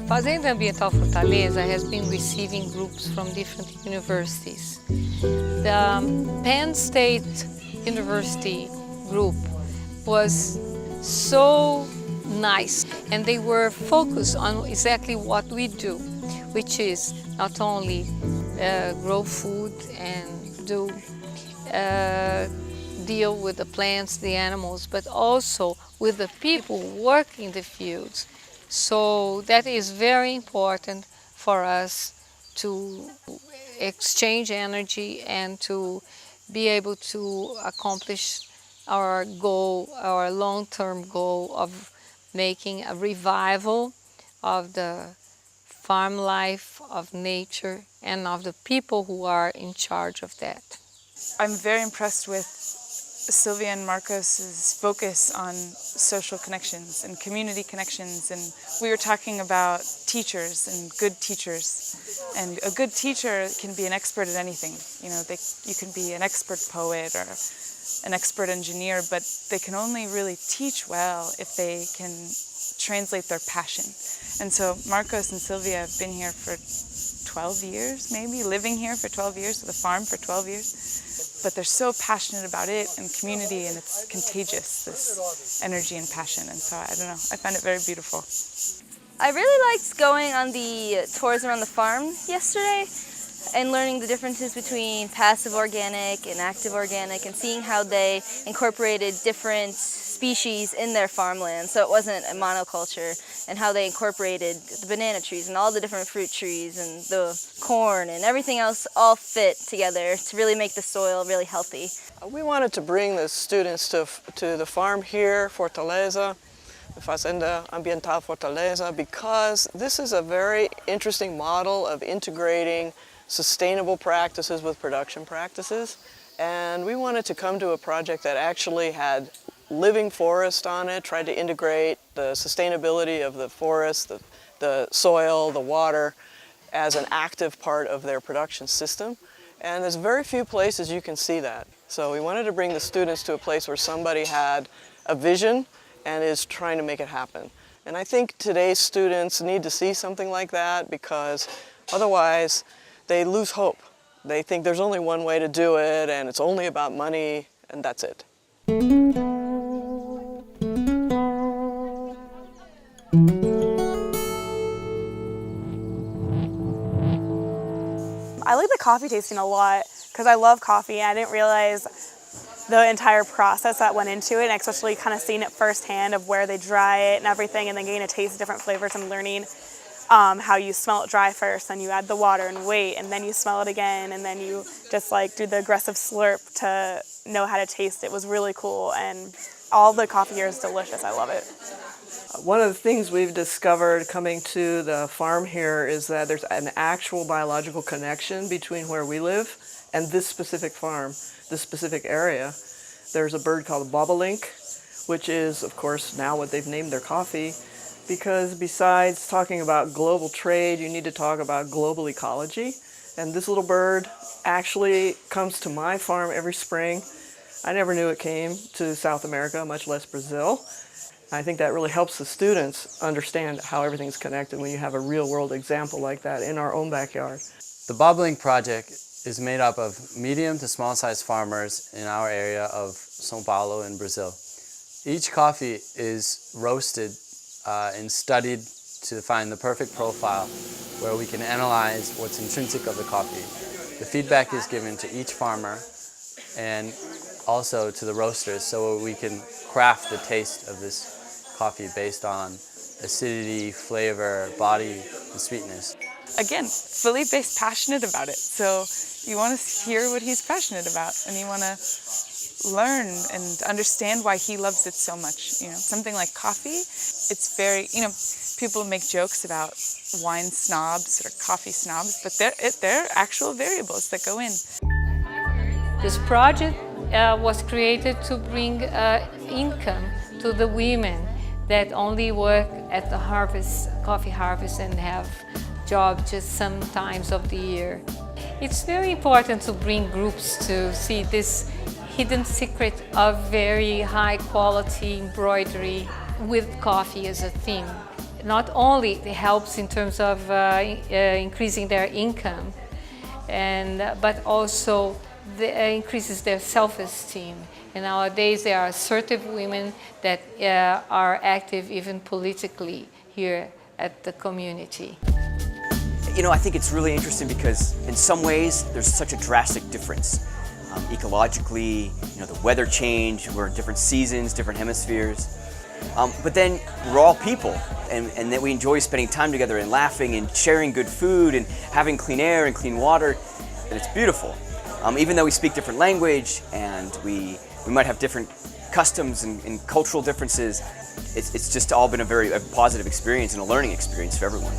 Fazenda Ambiental Fortaleza has been receiving groups from different universities. The Penn State University group was so nice, and they were focused on exactly what we do, which is not only grow food and deal with the plants, the animals, but also with the people working the fields. So that is very important for us to exchange energy and to be able to accomplish our goal, our long-term goal of making a revival of the farm life, of nature, and of the people who are in charge of that. I'm very impressed with Sylvia and Marcos's focus on social connections and community connections, and we were talking about teachers and good teachers. And a good teacher can be an expert at anything. You know, you can be an expert poet or an expert engineer, but they can only really teach well if they can translate their passion. And so Marcos and Sylvia have been here for 12 years, maybe, living here for 12 years, so the farm for 12 years. But they're so passionate about it and community, and it's contagious, this energy and passion. And so, I don't know, I found it very beautiful. I really liked going on the tours around the farm yesterday and learning the differences between passive organic and active organic, and seeing how they incorporated different species in their farmland, so it wasn't a monoculture, and how they incorporated the banana trees and all the different fruit trees and the corn and everything else all fit together to really make the soil really healthy. We wanted to bring the students to the farm here, Fortaleza, the Fazenda Ambiental Fortaleza, because this is a very interesting model of integrating sustainable practices with production practices. And we wanted to come to a project that actually had living forest on it, tried to integrate the sustainability of the forest, the soil, the water, as an active part of their production system. And there's very few places you can see that. So we wanted to bring the students to a place where somebody had a vision and is trying to make it happen. And I think today's students need to see something like that, because otherwise they lose hope. They think there's only one way to do it, and it's only about money, and that's it. I like the coffee tasting a lot because I love coffee, and I didn't realize the entire process that went into it, and especially kind of seeing it firsthand of where they dry it and everything, and then getting to taste different flavors and learning how you smell it dry first, and you add the water and wait, and then you smell it again, and then you just like do the aggressive slurp to know how to taste it. Was really cool, and all the coffee here is delicious. I love it. One of the things we've discovered coming to the farm here is that there's an actual biological connection between where we live and this specific farm, this specific area. There's a bird called the bobolink, which is, of course, now what they've named their coffee, because besides talking about global trade, you need to talk about global ecology. And this little bird actually comes to my farm every spring. I never knew it came to South America, much less Brazil. I think that really helps the students understand how everything's connected when you have a real-world example like that in our own backyard. The bobolink project is made up of medium to small-sized farmers in our area of São Paulo in Brazil. Each coffee is roasted and studied to find the perfect profile where we can analyze what's intrinsic of the coffee. The feedback is given to each farmer and also to the roasters, so we can craft the taste of this coffee based on acidity, flavor, body, and sweetness. Again, Felipe's passionate about it, so you want to hear what he's passionate about, and you want to learn and understand why he loves it so much. You know, something like coffee, it's very, you know, people make jokes about wine snobs or coffee snobs, but they're actual variables that go in. This project was created to bring income to the women that only work at the coffee harvest and have jobs just some times of the year. It's very important to bring groups to see this hidden secret of very high quality embroidery with coffee as a theme. not only it helps in terms of increasing their income, but also increases their self-esteem. And nowadays there are assertive women that are active even politically here at the community. You know, I think it's really interesting because in some ways there's such a drastic difference. Ecologically, you know, the weather change, we're in different seasons, different hemispheres. But then we're all people, and that we enjoy spending time together and laughing and sharing good food and having clean air and clean water, and it's beautiful. Even though we speak different language and we might have different customs and cultural differences, it's just all been a very positive experience and a learning experience for everyone.